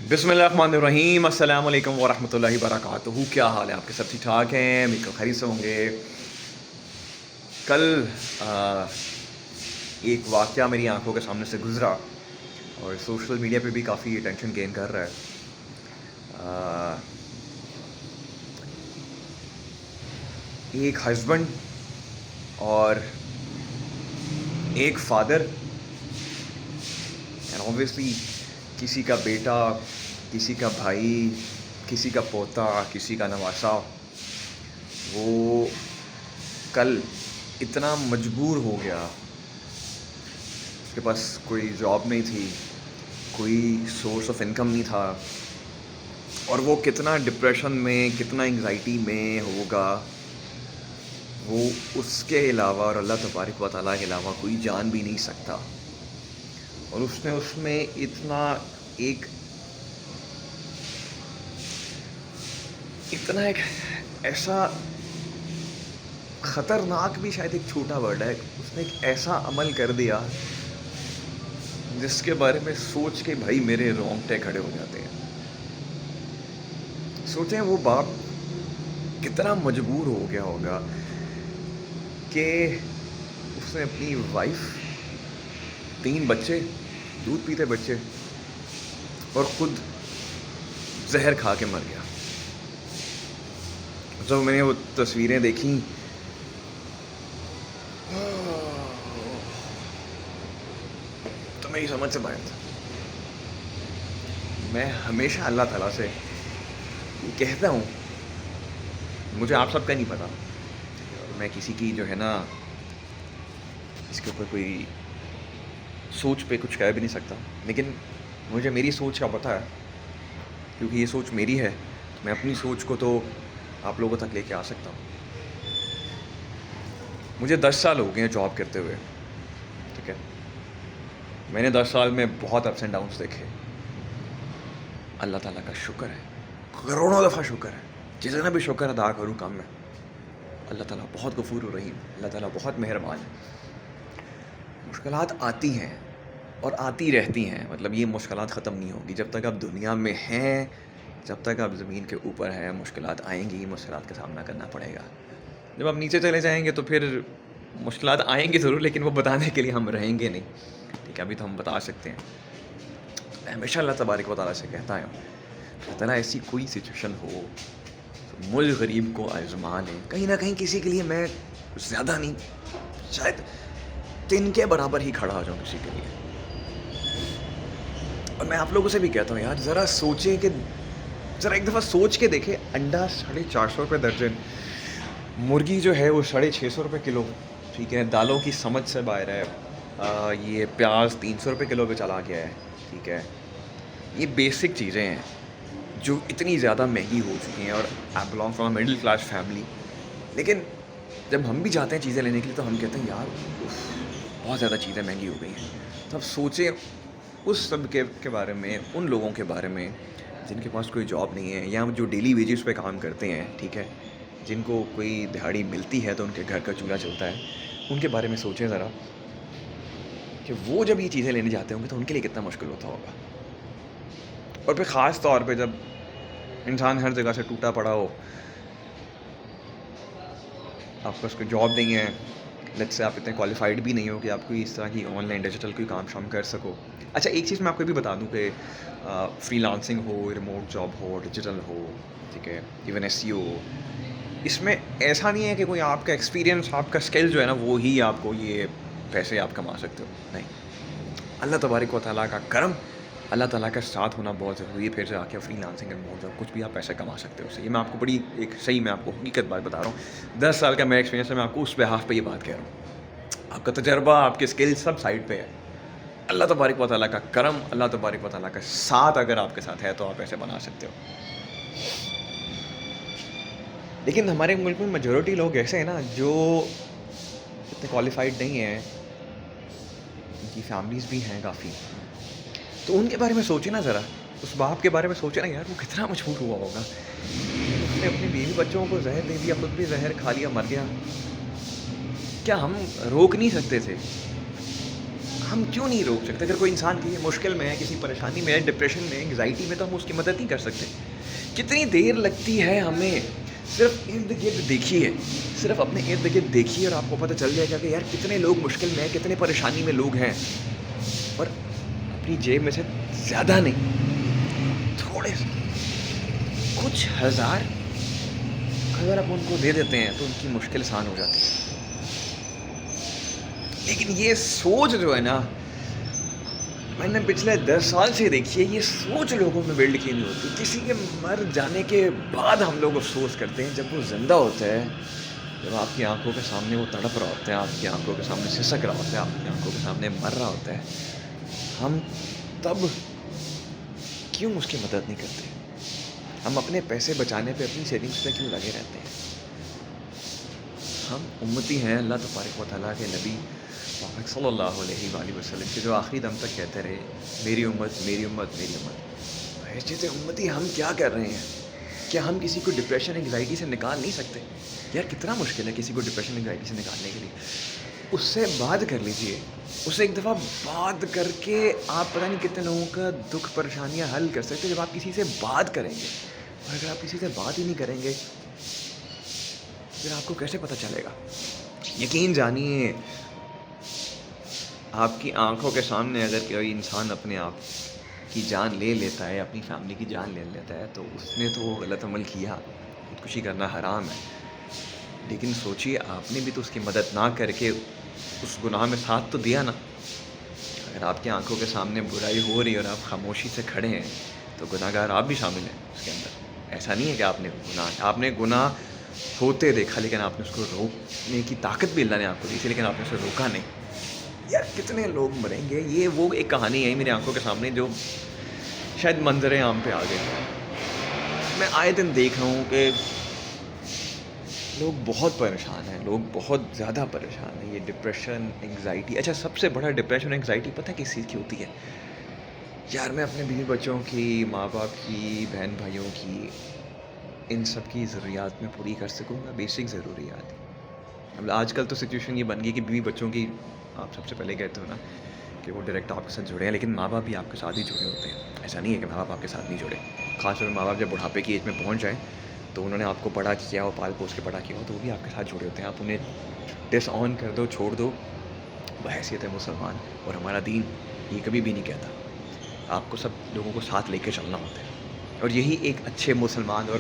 بسم اللہ الرحمن الرحیم، السلام علیکم ورحمۃ اللہ وبرکاتہ۔ کیا حال ہے آپ کے؟ سب ٹھیک ٹھاک ہیں؟ بالکل خیریت سے ہوں گے۔ کل ایک واقعہ میری آنکھوں کے سامنے سے گزرا اور سوشل میڈیا پہ بھی کافی اٹینشن گین کر رہا ہے۔ ایک ہسبینڈ اور ایک فادر، اینڈ اوبویسلی کسی کا بیٹا، کسی کا بھائی، کسی کا پوتا، کسی کا نواسا، وہ کل اتنا مجبور ہو گیا، اس کے پاس کوئی جاب نہیں تھی، کوئی سورس آف انکم نہیں تھا، اور وہ کتنا ڈپریشن میں، کتنا انگزائٹی میں ہوگا، وہ اس کے علاوہ اور اللہ تبارک و تعالیٰ کے علاوہ کوئی جان بھی نہیں سکتا۔ اور اس میں اتنا ایک ایسا خطرناک بھی شاید ایک چھوٹا ورڈ ہے، اس نے ایک ایسا عمل کر دیا جس کے بارے میں سوچ کے بھائی میرے رونگٹے کھڑے ہو جاتے ہیں۔ سوچیں وہ باپ کتنا مجبور ہو گیا ہوگا کہ اس نے اپنی وائف، 3 بچے، دودھ پیتے بچے، اور خود زہر کھا کے مر گیا۔ جب میں نے وہ تصویریں دیکھیں تو میری سمجھ سے باہر تھا۔ میں ہمیشہ اللہ تعالیٰ سے یہ کہتا ہوں، مجھے آپ سب کا نہیں پتا، میں کسی کی جو ہے نا اس کے اوپر کوئی سوچ پہ کچھ کہہ بھی نہیں سکتا، لیکن مجھے میری سوچ کا پتہ ہے، کیونکہ یہ سوچ میری ہے، میں اپنی سوچ کو تو آپ لوگوں تک لے کے آ سکتا ہوں۔ مجھے 10 سال ہو گئے ہیں جاب کرتے ہوئے، ٹھیک ہے؟ میں نے 10 سال میں بہت اپس اینڈ ڈاؤنس دیکھے۔ اللہ تعالیٰ کا شکر ہے، کروڑوں دفعہ شکر ہے، جتنا بھی شکر ادا کروں کم ہے۔ اللہ تعالیٰ بہت غفور و رحیم، اللہ تعالیٰ بہت مہربان ہے۔ مشکلات آتی ہیں اور آتی رہتی ہیں، مطلب یہ مشکلات ختم نہیں ہوگی جب تک آپ دنیا میں ہیں، جب تک آپ زمین کے اوپر ہیں، مشکلات آئیں گی، مشکلات کا سامنا کرنا پڑے گا۔ جب آپ نیچے چلے جائیں گے تو پھر مشکلات آئیں گی ضرور، لیکن وہ بتانے کے لیے ہم رہیں گے نہیں، ٹھیک ہے؟ ابھی تو ہم بتا سکتے ہیں۔ میں ہمیشہ اللہ تبارک و تعالیٰ سے کہتا ہوں، اللہ تعالیٰ ایسی کوئی سچویشن ہو تو مجھ غریب کو آزما لیں، کہیں نہ کہیں کسی کے لیے میں زیادہ نہیں، شاید 3 کے برابر ہی کھڑا ہو جاؤں کسی کے لیے۔ اور میں آپ لوگوں سے بھی کہتا ہوں یار، ذرا سوچیں کہ ذرا ایک دفعہ سوچ کے دیکھیں، انڈا 450 روپے درجن، مرغی جو ہے وہ 650 روپے کلو، ٹھیک ہے؟ دالوں کی سمجھ سے باہر ہے، یہ پیاز 300 روپے کلو پہ چلا گیا ہے، ٹھیک ہے؟ یہ بیسک چیزیں ہیں جو اتنی زیادہ مہنگی ہو چکی ہیں، اور آئی belong from a middle class family, لیکن جب ہم بھی جاتے ہیں چیزیں لینے کے لیے تو ہم کہتے ہیں یار بہت زیادہ چیزیں مہنگی ہو گئی ہیں۔ تو اب سوچیں اس سب کے بارے میں، ان لوگوں کے بارے میں جن کے پاس کوئی جاب نہیں ہے، یا جو ڈیلی ویجز پہ کام کرتے ہیں، ٹھیک ہے؟ جن کو کوئی دہاڑی ملتی ہے تو ان کے گھر کا چولہا چلتا ہے، ان کے بارے میں سوچیں ذرا کہ وہ جب یہ چیزیں لینے جاتے ہوں گے تو ان کے لیے کتنا مشکل ہوتا ہوگا۔ اور پھر خاص طور پہ جب انسان ہر جگہ سے ٹوٹا پڑا ہو، آپ کے پاس کوئی جاب نہیں ہے، لیٹس سے آپ اتنے کوالیفائڈ بھی نہیں ہو کہ آپ کوئی اس طرح کی آن لائن ڈیجیٹل کوئی کام شام کر سکو۔ اچھا ایک چیز میں آپ کو بھی بتا دوں کہ فری لانسنگ ہو، ریموٹ جاب ہو، ڈیجیٹل ہو، ٹھیک ہے، ایون SEO ہو، اس میں ایسا نہیں ہے کہ کوئی آپ کا ایکسپیرینس، آپ کا اسکل جو ہے نا وہی آپ کو یہ پیسے آپ کما سکتے ہو، نہیں۔ اللہ تبارک و تعالیٰ کا کرم، اللہ تعالیٰ کا ساتھ ہونا بہت ضروری ہے، پھر سے آ کے فری لانسنگ ریموٹ جاب کچھ بھی آپ پیسے کما سکتے ہو۔ یہ میں آپ کو بڑی ایک صحیح میں آپ کو حقیقت بات بتا رہا ہوں، 10 سال کا میرا ایکسپیرینس ہے، میں آپ کو اس بہاف پہ یہ بات کہہ رہا ہوں۔ آپ کا تجربہ، آپ کے اسکل سب سائڈ پہ ہے، اللہ تبارک و تعالیٰ کا کرم، اللہ تبارک و تعالیٰ کا ساتھ اگر آپ کے ساتھ ہے تو آپ ایسے بنا سکتے ہو۔ لیکن ہمارے ملک میں میجورٹی لوگ ایسے ہیں نا جو اتنے کوالیفائڈ نہیں ہیں، ان کی فیملیز بھی ہیں کافی، تو ان کے بارے میں سوچیں نا ذرا، اس باپ کے بارے میں سوچیں نا یار، وہ کتنا مجبور ہوا ہوگا، اس نے اپنی بیوی بچوں کو زہر دے دیا، خود بھی زہر کھا لیا، مر گیا۔ کیا ہم روک نہیں سکتے تھے؟ ہم کیوں نہیں روک سکتے؟ اگر کوئی انسان کسی مشکل میں ہے، کسی پریشانی میں ہے، ڈپریشن میں، انگزائٹی میں، تو ہم اس کی مدد نہیں کر سکتے؟ کتنی دیر لگتی ہے ہمیں؟ صرف ارد گرد دیکھیے، صرف اپنے ارد گرد دیکھیے اور آپ کو پتہ چل جائے گا کہ یار کتنے لوگ مشکل میں ہیں، کتنے پریشانی میں لوگ ہیں، اور اپنی جیب میں سے زیادہ نہیں، تھوڑے سے کچھ ہزار اگر آپ ان کو دے دیتے ہیں تو ان کی مشکل آسان ہو جاتی ہے۔ لیکن یہ سوچ جو ہے نا، میں نے پچھلے 10 سال سے دیکھی ہے، یہ سوچ لوگوں میں بلڈ کی نہیں ہوتی۔ کسی کے مر جانے کے بعد ہم لوگ افسوس کرتے ہیں، جب وہ زندہ ہوتا ہے، جب آپ کی آنکھوں کے سامنے وہ تڑپ رہا ہوتا ہے، آپ کی آنکھوں کے سامنے سسک رہا ہوتا ہے، آپ کی آنکھوں کے سامنے مر رہا ہوتا ہے، ہم تب کیوں اس کی مدد نہیں کرتے؟ ہم اپنے پیسے بچانے پہ، اپنی سیونگس پہ کیوں لگے رہتے ہیں؟ ہم امتی ہیں اللہ تبارک و تعالیٰ کے نبی محمد صلی اللہ علیہ وآلہ وسلم کے، جو آخری دم تک کہتے رہے میری امت میری امت میری امت۔ حیثیت امتی ہم کیا کر رہے ہیں؟ کیا ہم کسی کو ڈپریشن انگزائٹی سے نکال نہیں سکتے؟ یار کتنا مشکل ہے کسی کو ڈپریشن انگزائٹی سے نکالنے کے لیے۔ اس سے بات کر لیجئے، اس سے ایک دفعہ بات کر کے آپ پتہ نہیں کتنے لوگوں کا دکھ پریشانیاں حل کر سکتے جب آپ کسی سے بات کریں گے۔ اور اگر آپ کسی سے بات ہی نہیں کریں گے پھر آپ کو کیسے پتہ چلے گا؟ یقین جانیے، آپ کی آنکھوں کے سامنے اگر کوئی انسان اپنے آپ کی جان لے لیتا ہے، اپنی فیملی کی جان لے لیتا ہے، تو اس نے تو غلط عمل کیا، خودکشی کرنا حرام ہے۔ لیکن سوچیے، آپ نے بھی تو اس کی مدد نہ کر کے اس گناہ میں ساتھ تو دیا نا۔ اگر آپ کی آنکھوں کے سامنے برائی ہو رہی ہے اور آپ خاموشی سے کھڑے ہیں تو گناہ گار آپ بھی شامل ہیں اس کے اندر۔ ایسا نہیں ہے کہ آپ نے گناہ ہوتے دیکھا لیکن آپ نے اس کو روکنے کی طاقت بھی اللہ نے آپ کو دی تھی، لیکن آپ نے اسے روکا نہیں۔ یار کتنے لوگ مریں گے؟ یہ وہ ایک کہانی ہے میری آنکھوں کے سامنے جو شاید منظر عام پہ آ گئی۔ میں آئے دن دیکھ رہا ہوں کہ لوگ بہت پریشان ہیں، لوگ بہت زیادہ پریشان ہیں۔ یہ ڈپریشن، انگزائٹی، اچھا سب سے بڑا ڈپریشن انگزائٹی پتہ کس چیز کی ہوتی ہے؟ یار میں اپنے بیوی بچوں کی، ماں باپ کی، بہن بھائیوں کی، ان سب کی ضروریات میں پوری کر سکوں گا، بیسک ضروریات۔ اب آج کل تو سچویشن یہ بن گئی کہ بیوی بچوں کی، آپ سب سے پہلے کہتے ہو نا کہ وہ ڈائریکٹ آپ کے ساتھ جڑے ہیں، لیکن ماں باپ بھی آپ کے ساتھ ہی جڑے ہوتے ہیں۔ ایسا نہیں ہے کہ ماں باپ آپ کے ساتھ نہیں جڑے۔ خاص طور پہ ماں باپ جب بڑھاپے کی ایج میں پہنچ جائیں تو انہوں نے آپ کو بڑا کیا ہو، پال پوس کے بڑا کیا ہو، تو وہ بھی آپ کے ساتھ جڑے ہوتے ہیں۔ آپ انہیں ڈس آن کر دو، چھوڑ دو، بحیثیت ہے مسلمان، اور ہمارا دین یہ کبھی بھی نہیں کہتا۔ آپ کو سب لوگوں کو ساتھ لے کے چلنا ہوتا ہے، اور یہی ایک اچھے مسلمان اور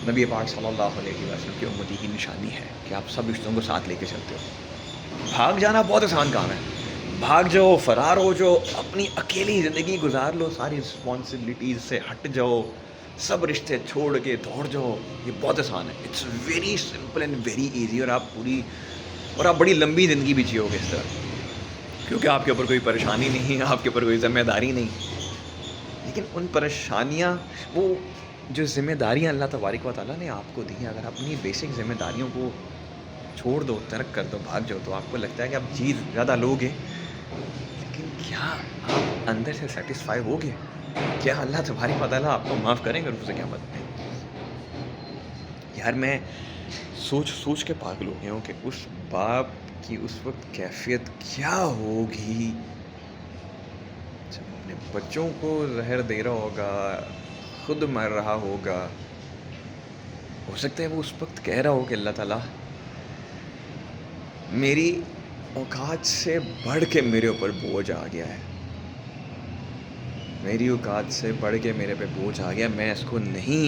نبی پاک صلی اللہ علیہ وسلم کی امتی کی نشانی ہے کہ آپ سب رشتوں کو ساتھ لے کے چلتے ہو۔ بھاگ جانا بہت آسان کام ہے، بھاگ جاؤ، فرار ہو جاؤ، اپنی اکیلی زندگی گزار لو، ساری رسپانسبلٹیز سے ہٹ جاؤ، سب رشتے چھوڑ کے دوڑ جاؤ، یہ بہت آسان ہے۔ It's very simple and very easy, اور آپ بڑی لمبی زندگی بھی جیو گے اس طرح، کیونکہ آپ کے اوپر کوئی پریشانی نہیں ہے، آپ کے اوپر کوئی ذمہ داری نہیں۔ لیکن ان پریشانیاں، وہ جو ذمہ داریاں اللہ تبارک و تعالیٰ نے آپ کو دی ہیں، اگر آپ اپنی بیسک ذمہ داریوں کو چھوڑ دو، ترک کر دو، بھاگ جاؤ، تو آپ کو لگتا ہے کہ آپ جی زیادہ لوگے، لیکن کیا آپ اندر سے سیٹسفائی ہوگے؟ کیا اللہ تبارک و تعالیٰ آپ کو معاف کریں گے روز قیامت میں؟ یار میں سوچ کے پاگل ہو گیا ہوں کہ اس باپ کی اس وقت کیفیت کیا ہوگی جب اپنے بچوں کو زہر دے رہا ہوگا، خود مر رہا ہوگا۔ ہو سکتا ہے وہ اس وقت کہہ رہا ہو کہ اللہ تعالیٰ میری اوقات سے بڑھ کے میرے اوپر بوجھ آ گیا ہے، میری اوقات سے بڑھ کے میرے پہ بوجھ آ گیا، میں اس کو نہیں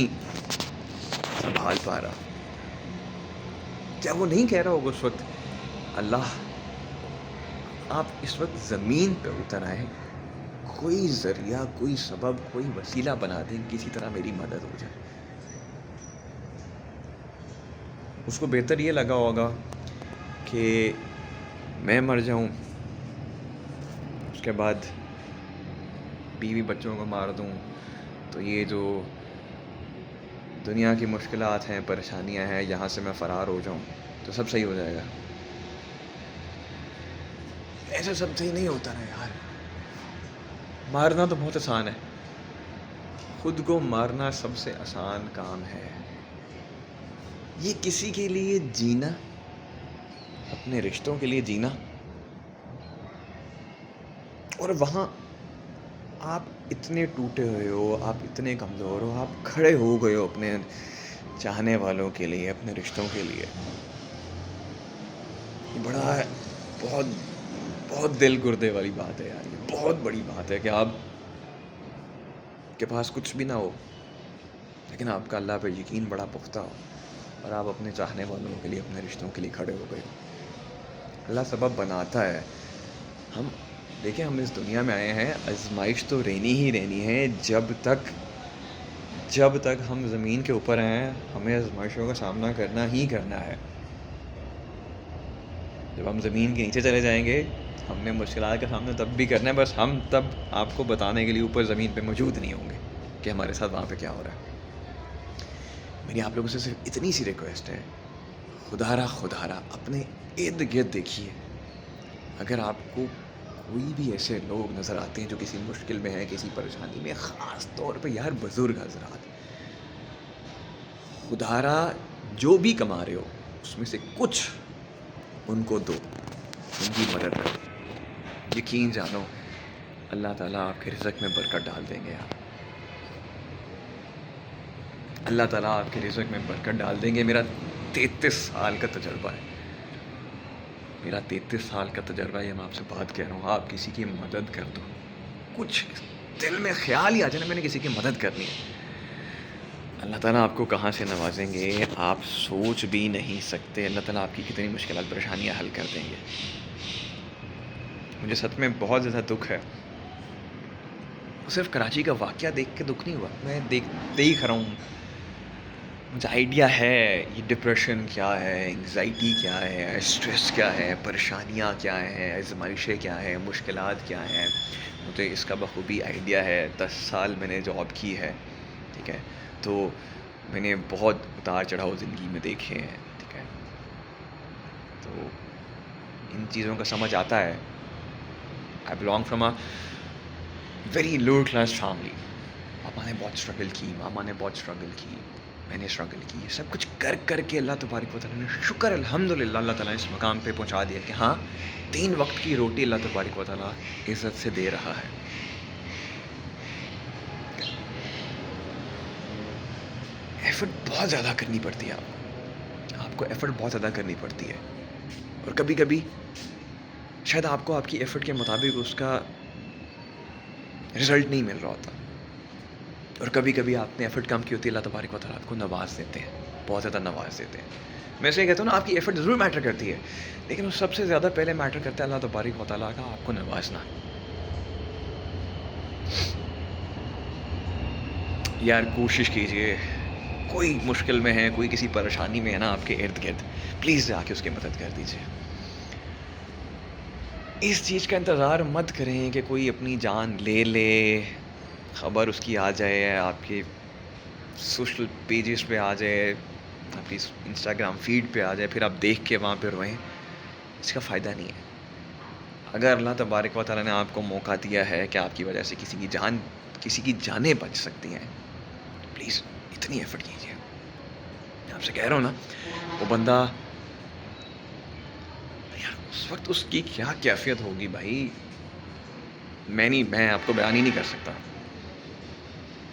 سنبھال پا رہا۔ کیا وہ نہیں کہہ رہا ہوگا اس وقت اللہ آپ اس وقت زمین پہ اتر آئے، کوئی ذریعہ، کوئی سبب، کوئی وسیلہ بنا دیں، کسی طرح میری مدد ہو جائے؟ اس کو بہتر یہ لگا ہوگا کہ میں مر جاؤں، اس کے بعد بیوی بچوں کو مار دوں، تو یہ جو دنیا کی مشکلات ہیں، پریشانیاں ہیں، یہاں سے میں فرار ہو جاؤں تو سب صحیح ہو جائے گا۔ ایسا سب صحیح نہیں ہوتا نا یار۔ مارنا تو بہت آسان ہے، خود کو مارنا سب سے آسان کام ہے۔ یہ کسی کے لیے جینا، اپنے رشتوں کے لیے جینا، اور وہاں آپ اتنے ٹوٹے ہوئے ہو، آپ اتنے کمزور ہو، آپ کھڑے ہو گئے ہو اپنے چاہنے والوں کے لیے، اپنے رشتوں کے لیے. یہ بڑا بہت بہت دل گردے والی بات ہے یار. یہ بہت بڑی بات ہے کہ آپ کے پاس کچھ بھی نہ ہو لیکن آپ کا اللہ پہ یقین بڑا پختہ ہو اور آپ اپنے چاہنے والوں کے لیے، اپنے رشتوں کے لیے کھڑے ہو گئے. اللہ سبب بناتا ہے. ہم دیکھیں، ہم اس دنیا میں آئے ہیں، آزمائش تو رہنی ہی رہنی ہے. جب تک ہم زمین کے اوپر ہیں ہمیں آزمائشوں کا سامنا کرنا ہی کرنا ہے. جب ہم زمین کے نیچے چلے جائیں گے ہم نے مشکلات کا سامنا تب بھی کرنا ہے، بس ہم تب آپ کو بتانے کے لیے اوپر زمین پہ موجود نہیں ہوں گے کہ ہمارے ساتھ وہاں پہ کیا ہو رہا ہے. میری آپ لوگوں سے صرف اتنی سی ریکویسٹ ہے، خدا را اپنے ارد گرد دیکھیے. اگر آپ کو کوئی بھی ایسے لوگ نظر آتے ہیں جو کسی مشکل میں ہیں، کسی پریشانی میں، خاص طور پہ یار بزرگ حضرات، خدا را جو بھی کما رہے ہو اس میں سے کچھ ان کو دو، ان کی مدد کرو. یقین جانو اللہ تعالیٰ آپ کے رزق میں برکت ڈال دیں گے. اللہ تعالیٰ آپ کے رزق میں برکت ڈال دیں گے. میرا 33 سال کا تجربہ ہے، میرا 33 سال کا تجربہ ہے. میں آپ سے بات کہہ رہا ہوں، آپ کسی کی مدد کر دو، کچھ دل میں خیال ہی آ جائے نا میں نے کسی کی مدد کرنی ہے، اللہ تعالیٰ آپ کو کہاں سے نوازیں گے آپ سوچ بھی نہیں سکتے. اللہ تعالیٰ آپ کی کتنی مشکلات پریشانیاں حل کر دیں گے. مجھے سچ میں بہت زیادہ دکھ ہے. صرف کراچی کا واقعہ دیکھ کے دکھ نہیں ہوا، میں دیکھ رہا ہوں، مجھے آئیڈیا ہے یہ ڈپریشن کیا ہے، انگزائٹی کیا ہے، اسٹریس کیا ہے، پریشانیاں کیا ہیں، آزمائشیں کیا ہیں، مشکلات کیا ہیں. مجھے اس کا بخوبی آئیڈیا ہے. 10 سال میں نے جاب کی ہے، ٹھیک ہے، تو میں نے بہت اتار چڑھاؤ زندگی میں دیکھے ہیں، ٹھیک ہے. تو ان چیزوں کا سمجھ آتا ہے. I belong from a very lower class family. Papa نے بہت اسٹرگل کی، ماما نے بہت اسٹرگل کی، میں نے اسٹرگل کی. سب کچھ کر کے اللہ تبارک و تعالیٰ نے شکر الحمدللہ اللہ تعالیٰ نے اس مقام پہ پہنچا دیا کہ ہاں 3 وقت کی روٹی اللہ تبارک و تعالیٰ عزت سے دے رہا ہے. ایفرٹ بہت زیادہ کرنی پڑتی ہے، آپ کو ایفرٹ بہت زیادہ کرنی پڑتی ہے. اور کبھی کبھی شاید آپ کو آپ کی ایفرٹ کے مطابق اس کا رزلٹ نہیں مل رہا ہوتا، اور کبھی کبھی آپ نے ایفرٹ کم کی ہوتی ہے، اللہ تبارک و تعالیٰ آپ کو نواز دیتے ہیں، بہت زیادہ نواز دیتے ہیں. میں سے یہ کہتا ہوں نا، آپ کی ایفرٹ ضرور میٹر کرتی ہے لیکن وہ سب سے زیادہ پہلے میٹر کرتا ہے اللہ تبارک و تعالیٰ کا آپ کو نوازنا. یار کوشش کیجئے، کوئی مشکل میں ہے، کوئی کسی پریشانی میں ہے نا آپ کے ارد گرد، پلیز جا کے اس کی مدد کر دیجئے. اس چیز کا انتظار مت کریں کہ کوئی اپنی جان لے، خبر اس کی آ جائے، آپ کے سوشل پیجز پہ آ جائے، آپ کی انسٹاگرام فیڈ پہ آ جائے، پھر آپ دیکھ کے وہاں پہ روئیں. اس کا فائدہ نہیں ہے. اگر اللہ تبارک و تعالیٰ نے آپ کو موقع دیا ہے کہ آپ کی وجہ سے کسی کی جانیں بچ سکتی ہیں، پلیز اتنی ایفرٹ کیجیے. آپ سے کہہ رہا ہوں نا، وہ بندہ یار اس وقت اس کی کیا کیفیت ہوگی بھائی، میں آپ کو بیان ہی نہیں کر سکتا.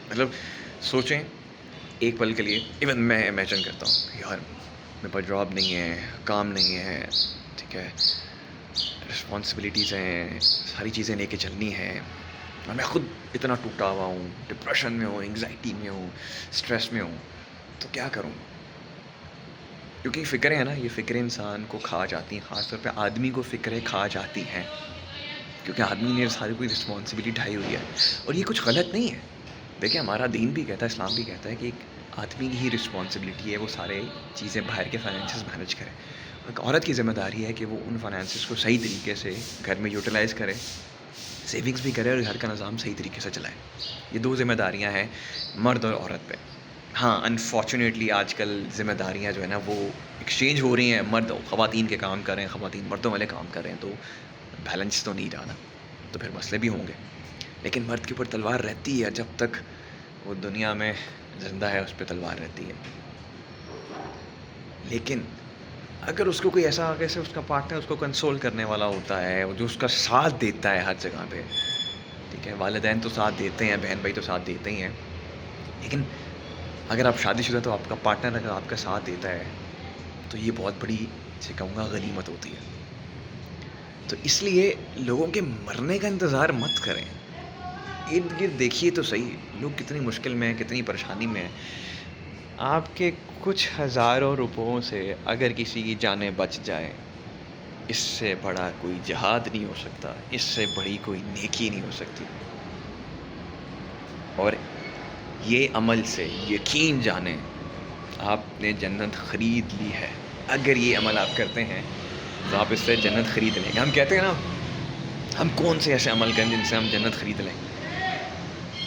مطلب سوچیں ایک پل کے لیے، ایون میں امیجن کرتا ہوں کہ یار میرے پاس جاب نہیں ہے، کام نہیں ہے، ٹھیک ہے، رسپانسبلٹیز ہیں، ساری چیزیں لے کے چلنی ہیں، اور میں خود اتنا ٹوٹا ہوا ہوں، ڈپریشن میں ہوں، انگزائٹی میں ہوں، اسٹریس میں ہوں، تو کیا کروں. کیونکہ فکریں ہیں نا، یہ فکریں انسان کو کھا جاتی ہیں، خاص طور پہ آدمی کو فکریں کھا جاتی ہیں، کیونکہ آدمی نے ساری کوئی رسپانسبلٹی اٹھائی ہوئی ہے. اور یہ کچھ غلط نہیں ہے. دیکھیں ہمارا دین بھی کہتا ہے، اسلام بھی کہتا ہے کہ ایک آدمی کی ہی رسپانسبلٹی ہے وہ سارے چیزیں باہر کے فائنینسز مینیج کرے. ایک عورت کی ذمہ داری ہے کہ وہ ان فائنینسز کو صحیح طریقے سے گھر میں یوٹیلائز کرے، سیونگز بھی کرے اور گھر کا نظام صحیح طریقے سے چلائے. یہ 2 ذمہ داریاں ہیں مرد اور عورت پہ. ہاں انفارچونیٹلی آج کل ذمہ داریاں جو ہے نا وہ ایکسچینج ہو رہی ہیں، مرد خواتین کے کام کر رہے ہیں، خواتین مردوں والے کام کر رہے ہیں، تو بیلنس تو نہیں رہا نا، تو پھر مسئلے بھی ہوں گے. لیکن مرد کے اوپر تلوار رہتی ہے، جب تک وہ دنیا میں زندہ ہے اس پہ تلوار رہتی ہے. لیکن اگر اس کو کوئی ایسا آگے سے اس کا پارٹنر اس کو کنسول کرنے والا ہوتا ہے، جو اس کا ساتھ دیتا ہے ہر جگہ پہ، ٹھیک ہے، والدین تو ساتھ دیتے ہیں، بہن بھائی تو ساتھ دیتے ہی ہیں، لیکن اگر آپ شادی شدہ تو آپ کا پارٹنر اگر آپ کا ساتھ دیتا ہے تو یہ بہت بڑی سے کہوں گا غنیمت ہوتی ہے. تو اس لیے لوگوں کے مرنے کا انتظار مت کریں. ارد گرد دیکھیے تو صحیح لوگ کتنی مشکل میں ہیں، کتنی پریشانی میں ہیں. آپ کے کچھ ہزاروں روپوں سے اگر کسی کی جانیں بچ جائیں، اس سے بڑا کوئی جہاد نہیں ہو سکتا، اس سے بڑی کوئی نیکی نہیں ہو سکتی. اور یہ عمل سے یقین جانیں آپ نے جنت خرید لی ہے. اگر یہ عمل آپ کرتے ہیں تو آپ اس سے جنت خرید لیں گے. ہم کہتے ہیں نا، ہم کون سے ایسے عمل کریں جن سے ہم جنت خرید لیں.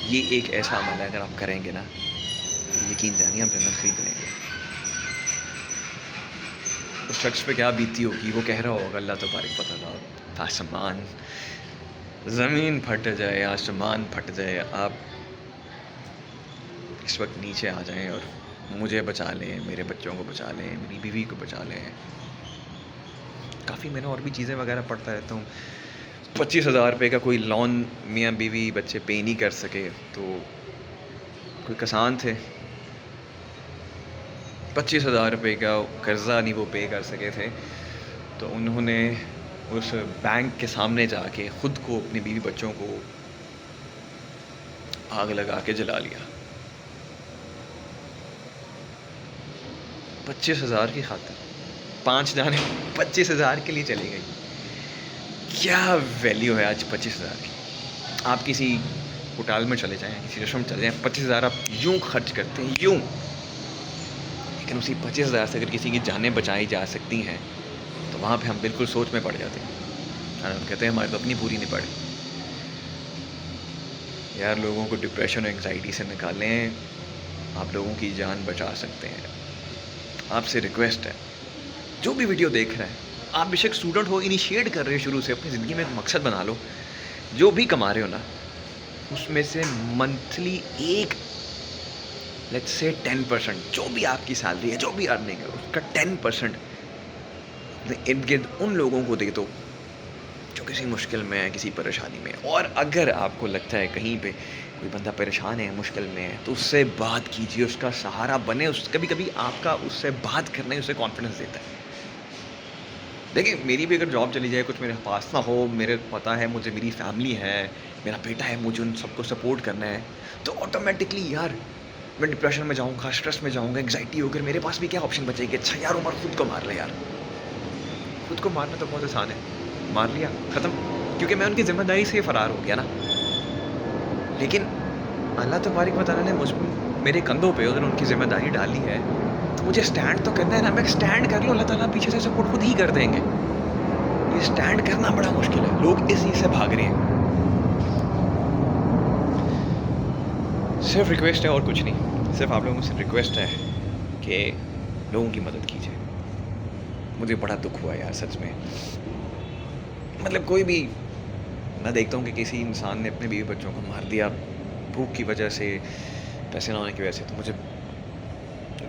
یہ ایک ایسا عمل ہے اگر آپ کریں گے نا، یقین جانیے ہم جنت خرید لیں گے. اس شخص پہ کیا بیتی ہوگی، وہ کہہ رہا ہوگا اللہ تبارک و تعالیٰ آسمان زمین پھٹ جائے، آسمان پھٹ جائے، آپ اس وقت نیچے آ جائیں اور مجھے بچا لیں، میرے بچوں کو بچا لیں، میری بیوی کو بچا لیں. کافی میں نے اور بھی چیزیں وغیرہ پڑھتا رہتا ہوں. 25,000 روپے کا کوئی لون میاں بیوی بچے پے نہیں کر سکے تو کوئی کسان تھے، 25,000 روپے کا قرضہ نہیں وہ پے کر سکے تھے، تو انہوں نے اس بینک کے سامنے جا کے خود کو، اپنی بیوی بچوں کو آگ لگا کے جلا لیا. 25,000 کی خاطر 5 جانے 25,000 کے لیے چلی گئی. کیا ویلیو ہے آج 25,000 کی. آپ کسی ہوٹل میں چلے جائیں، کسی ریسٹورینٹ میں چلے جائیں، 25,000 آپ یوں خرچ کرتے ہیں یوں، لیکن اسی 25,000 سے اگر کسی کی جانیں بچائی جا سکتی ہیں تو وہاں پہ ہم بالکل سوچ میں پڑ جاتے ہیں اور ہم کہتے ہیں ہماری تو اپنی پوری نہیں پڑی. یار لوگوں کو ڈپریشن اور انگزائٹی سے نکالیں، آپ لوگوں کی جان بچا سکتے ہیں. آپ سے ریکویسٹ ہے، جو بھی ویڈیو دیکھ رہے ہیں، آپ بے شک اسٹوڈنٹ ہو، انیشیٹ کر رہے ہو شروع سے، اپنی زندگی میں ایک مقصد بنا لو. جو بھی کما رہے ہو نا، اس میں سے منتھلی ایک لیٹس سے 10%، جو بھی آپ کی سیلری ہے، جو بھی ارننگ ہے، اس کا 10% اپنے ارد گرد ان لوگوں کو دے دو جو کسی مشکل میں ہے، کسی پریشانی میں. اور اگر آپ کو لگتا ہے کہیں پہ کوئی بندہ پریشان ہے، مشکل میں ہے، تو اس سے بات کیجیے، اس کا سہارا بنے. کبھی کبھی آپ کا اس سے بات کرنے اسے کانفیڈنس دیتا ہے. دیکھیں میری بھی اگر جاب چلی جائے، کچھ میرے پاس نہ ہو، میرے پتہ ہے مجھے میری فیملی ہے، میرا بیٹا ہے، مجھے ان سب کو سپورٹ کرنا ہے، تو آٹومیٹکلی یار میں ڈپریشن میں جاؤں گا، اسٹریس میں جاؤں گا، انگزائٹی ہو کر میرے پاس بھی کیا آپشن بچے گی. اچھا یار عمر خود کو مار لے. یار خود کو مارنا تو بہت آسان ہے، مار لیا ختم، کیونکہ میں ان کی ذمہ داری سے فرار ہو گیا نا. لیکن اللہ تبارک و تعالیٰ نے میرے کندھوں پہ اگر ان کی ذمہ داری ڈالی ہے تو مجھے اسٹینڈ تو کرنا ہے نا. میں اسٹینڈ کر لوں، اللہ تعالیٰ پیچھے سے سپورٹ خود ہی کر دیں گے. یہ اسٹینڈ کرنا بڑا مشکل ہے، لوگ اس چیز سے بھاگ رہے ہیں. صرف ریکویسٹ ہے اور کچھ نہیں، صرف آپ لوگوں سے ریکویسٹ ہے کہ لوگوں کی مدد کیجیے. مجھے بڑا دکھ ہوا یار سچ میں. مطلب کوئی بھی میں دیکھتا ہوں کہ کسی انسان نے اپنے بیوی بچوں کو مار دیا بھوک کی وجہ سے، پیسے نہ ہونے کی وجہ سے، تو مجھے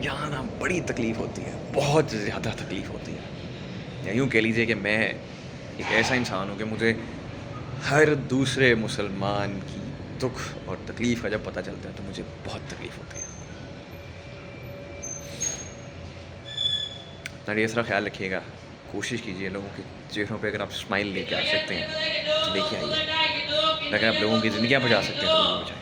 یہاں نا بڑی تکلیف ہوتی ہے، بہت زیادہ تکلیف ہوتی ہے. یا یوں کہہ لیجیے کہ میں ایک ایسا انسان ہوں کہ مجھے ہر دوسرے مسلمان کی دکھ اور تکلیف کا جب پتہ چلتا ہے تو مجھے بہت تکلیف ہوتی ہے. اپنا ڈھیر سارا خیال رکھیے گا، کوشش کیجیے لوگوں کے چہروں پہ اگر آپ اسمائل لے کے آ سکتے ہیں تو لے کے آئیے. اگر آپ لوگوں کی زندگیاں بچا سکتے ہیں تو بچائیں.